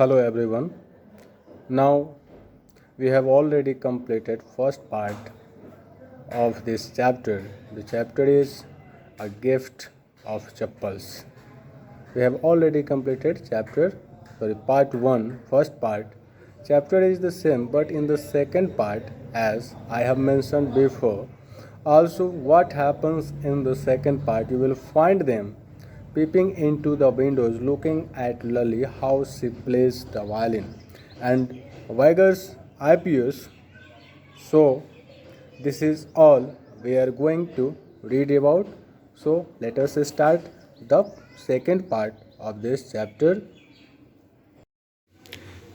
Hello everyone. Now we have already completed first part of this chapter. The chapter is a gift of chappals. We have already completed part 1, first part. Chapter is the same, but in the second part, as I have mentioned before, also what happens in the second part, you will find them peeping into the windows, looking at Lily how she plays the violin, and Viger's IPS. So, this is all we are going to read about. So, let us start the second part of this chapter.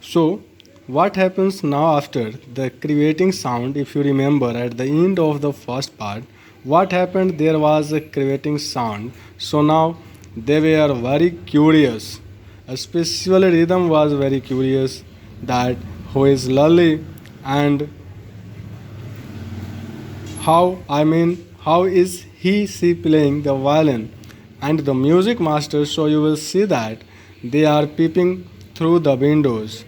So, what happens now after the creating sound? If you remember at the end of the first part, what happened? There was a creating sound. So now they were very curious. Especially rhythm was very curious that who is Lally and how is she playing the violin and the music master. So you will see that they are peeping through the windows.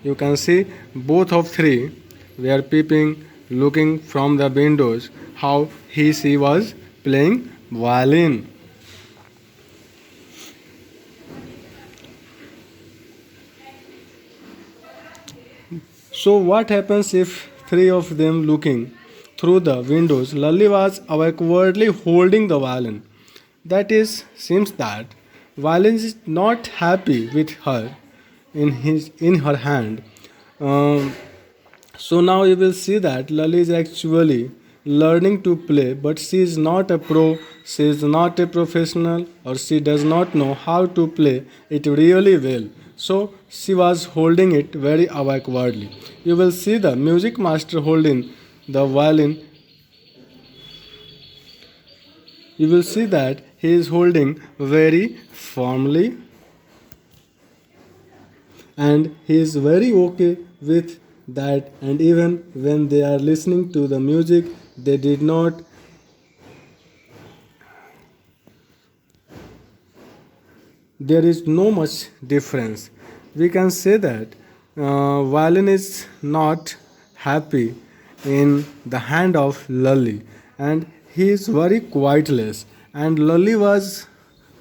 You can see both of three were peeping, looking from the windows how she was playing violin. So what happens if three of them looking through the windows? Lally was awkwardly holding the violin. That is, seems that violin is not happy with her in her hand. Um, so now you will see that Lali is actually learning to play, but she is not a pro, she is not a professional, or she does not know how to play it really well. So she was holding it very awkwardly. You will see the music master holding the violin. You will see that he is holding very firmly and he is very okay with that, and even when they are listening to the music they did not there is no much difference. We can say that violin is not happy in the hand of Lally and he is very quietless, and Lally was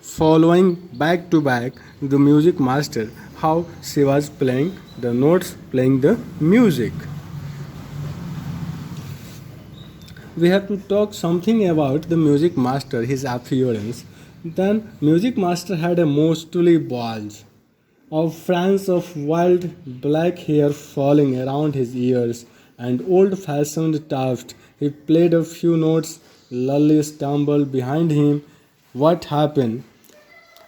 following back to back the music master how she was playing the notes, playing the music. We have to talk something about the music master, his appearance. Then music master had a mostly bald of France of wild black hair falling around his ears and old-fashioned tuft. He played a few notes. Lully stumbled behind him. What happened?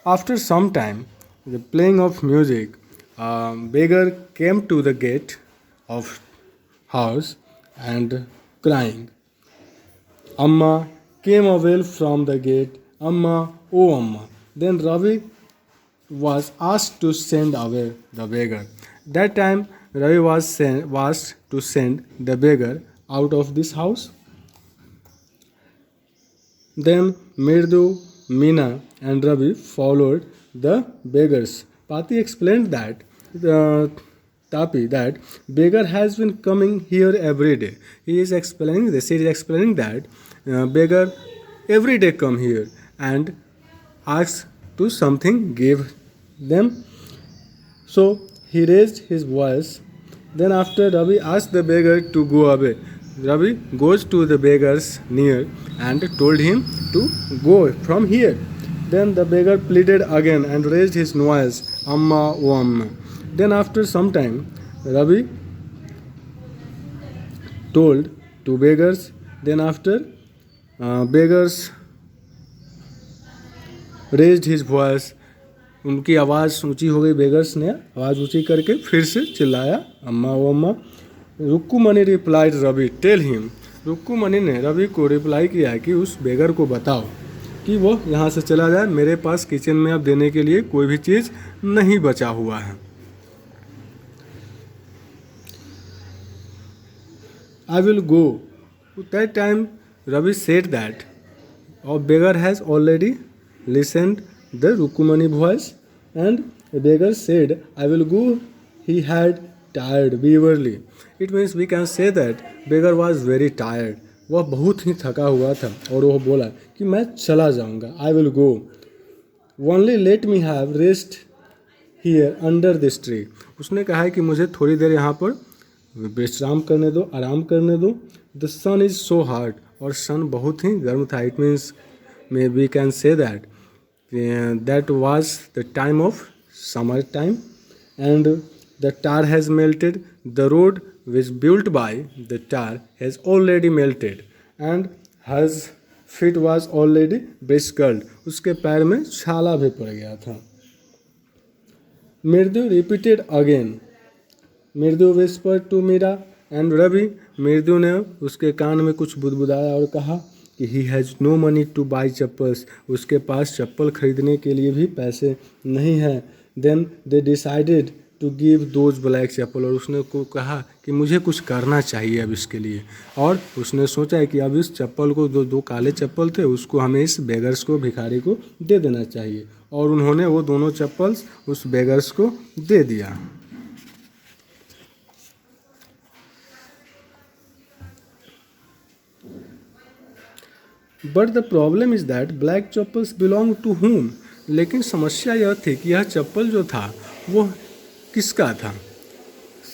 After some time, the playing of music, a beggar came to the gate of house and crying. Amma came away from the gate. Amma, oh Amma. Then Ravi was asked to send away the beggar. That time Ravi was to send the beggar out of this house. Then Mirdu, Meena, and Ravi followed the beggars. Pati explained that Tapi that beggar has been coming here every day. He is explaining this. He is explaining that beggar every day come here and ask to something give them. So he raised his voice. Then after Ravi asked the beggar to go away. Ravi goes to the beggar's near and told him to go from here. Then the beggar pleaded again and raised his voice, Amma, O Amma. Then after some time, Ravi told to beggars. Then after beggars raised his voice, उनकी आवाज़ ऊंची हो गई. Beggars ने आवाज़ ऊंची करके फिर से चिल्लाया, अम्मा ओ अम्मा. रुक्कुमणि रिप्लाइड रवि टेल हिम. रुक्कुमणि ने रवि को रिप्लाई किया कि उस बेगर को बताओ कि वो यहाँ से चला जाए. मेरे पास किचन में अब देने के लिए कोई भी चीज़ नहीं बचा हुआ है. I will go. At that time, Ravi said that a beggar has already listened the Rukumani voice and A beggar said, I will go. He had tired wearily. It means we can say that beggar was very tired. वह बहुत ही थका हुआ था और वह बोला कि मैं चला जाऊंगा. I will go. Only let me have rest here under this tree. उसने कहा है कि मुझे थोड़ी देर यहाँ पर विश्राम करने दो, आराम करने दो. The sun is so hot. और सन बहुत ही गर्म था. It means may we can say that that was the time of summer time and the tar has melted. The road which built by the tar has already melted and his feet was already bristled. उसके पैर में छाला भी पड़ गया था. मृदु repeated again. Mridu whispered to Meera and Ravi. Mridu ने उसके कान में कुछ बुदबुदाया और कहा कि he has no money to buy chappals. उसके पास चप्पल खरीदने के लिए भी पैसे नहीं हैं. Then they decided to give those black chappal. और उसने को कहा कि मुझे कुछ करना चाहिए अब इसके लिए. और उसने सोचा है कि अब इस चप्पल को दो काले चप्पल थे उसको हमें इस बेगर्स को, भिखारी को दे देना चाहिए. और उन्होंने वो दोनों चप्पल्स उस बेगर्स को दे दिया. But the problem is that black chappals belong to whom. लेकिन समस्या यह थी कि यह चप्पल जो था वो किसका था.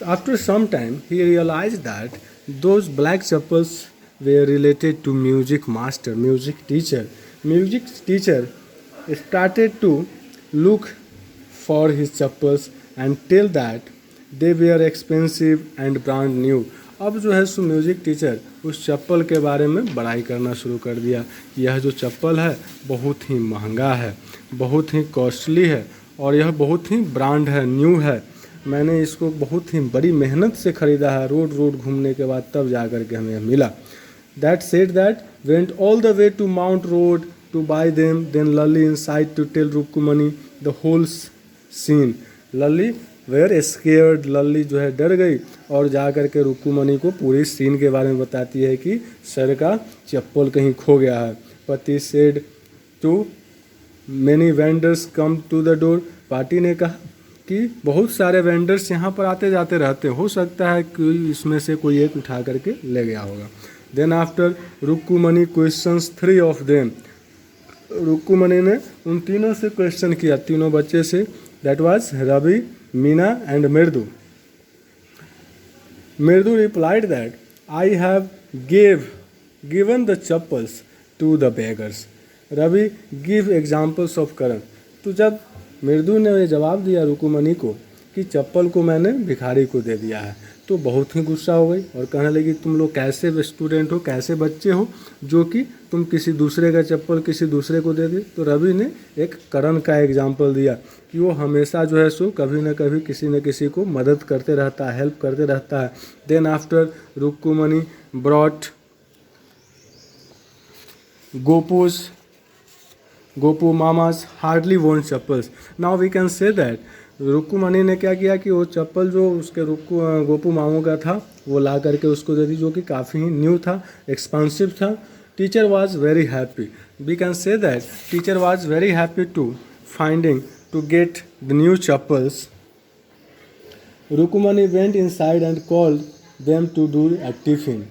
After some time he realise that those black chappals were related to music master, music teacher. Music teacher started to look for his chappals and tell that they were expensive and brand new. अब जो है so music teacher उस चप्पल के बारे में बड़ाई करना शुरू कर दिया कि यह जो चप्पल है बहुत ही महंगा है, बहुत ही कॉस्टली है और यह बहुत ही ब्रांड है, न्यू है. मैंने इसको बहुत ही बड़ी मेहनत से ख़रीदा है, रोड रोड घूमने के बाद तब जा कर के हमें मिला. That said that went all the way to Mount Road to buy them. Then Lally inside to tell Rukumani the whole scene. Lally were scared. लल्ली जो है डर गई और जा कर के रुकुमनी को पूरी सीन के बारे में बताती है कि सर का चप्पल कहीं खो गया है. पति said to many vendors come to the door. Party ने कहा कि बहुत सारे वेंडर्स यहाँ पर आते जाते रहते, हो सकता है कि इसमें से कोई एक उठा करके ले गया होगा. Then after Rukumani questions 3 of them. रुकुमनी ने उन तीनों से क्वेश्चन किया, तीनों बच्चे से. That was Ravi, Meena and Mridu. Mridu replied that I have given the chappals to the beggars. Ravi give examples of Karan. तो जब मृदु ने ये जवाब दिया रुकुमनी को कि चप्पल को मैंने भिखारी को दे दिया है, तो बहुत ही गुस्सा हो गई और कहने लगी तुम लोग कैसे स्टूडेंट हो, कैसे बच्चे हो जो कि तुम किसी दूसरे का चप्पल किसी दूसरे को दे दी. तो रवि ने एक करण का एग्जाम्पल दिया कि वो हमेशा जो है सो कभी न कभी किसी न किसी को मदद करते रहता है, हेल्प करते रहता है. Then after Rukmini brought Gopu mama's hardly worn chappals. Now we can say that Rukmini ने क्या किया कि वो चप्पल जो उसके गोपू मामू का था वो ला करके उसको दे दी, जो कि काफ़ी न्यू था, एक्सपेंसिव था. Teacher was very happy. We can say that teacher was very happy to finding to get the new chappals. Rukmini went inside and called them to do a tiffin.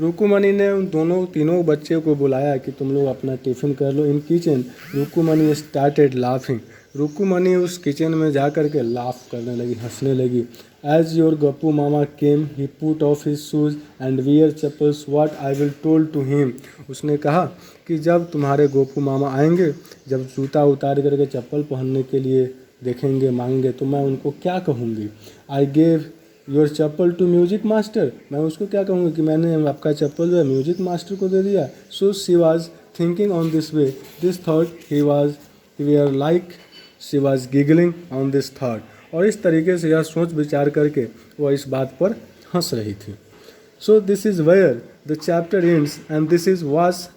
Rukmini ने उन तीनों बच्चे को बुलाया कि तुम लोग अपना टिफ़िन कर लो. In kitchen रुकुमनी started laughing. रुकुमनी उस किचन में जा कर के लाफ करने लगी, हंसने लगी. As your Gappu mama came he put off his shoes and wear chappals what I will told to him. उसने कहा कि जब तुम्हारे गोपू मामा आएंगे, जब जूता उतार करके चप्पल पहनने के लिए देखेंगे, मांगेंगे, तो मैं उनको क्या कहूँगी. I gave your chappal to music master. मैं उसको क्या कहूँगी कि मैंने आपका चप्पल जो है म्यूजिक मास्टर को दे दिया. So she was thinking on this way. This thought he were like she was giggling on this thought. और इस तरीके से यह सोच विचार करके वह इस बात पर हंस रही थी. So this is where the chapter ends and this is was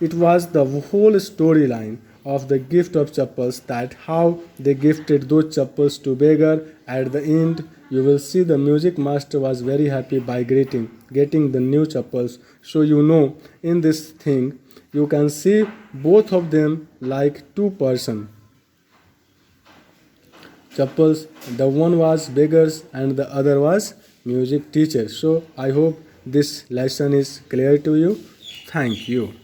it was the whole storyline of the gift of chappals, that how they gifted those chappals to beggar. At the end you will see the music master was very happy by getting the new chappals. So you know, in this thing you can see both of them like two person. couples. The one was beggars and the other was music teacher. So I hope this lesson is clear to you. Thank you.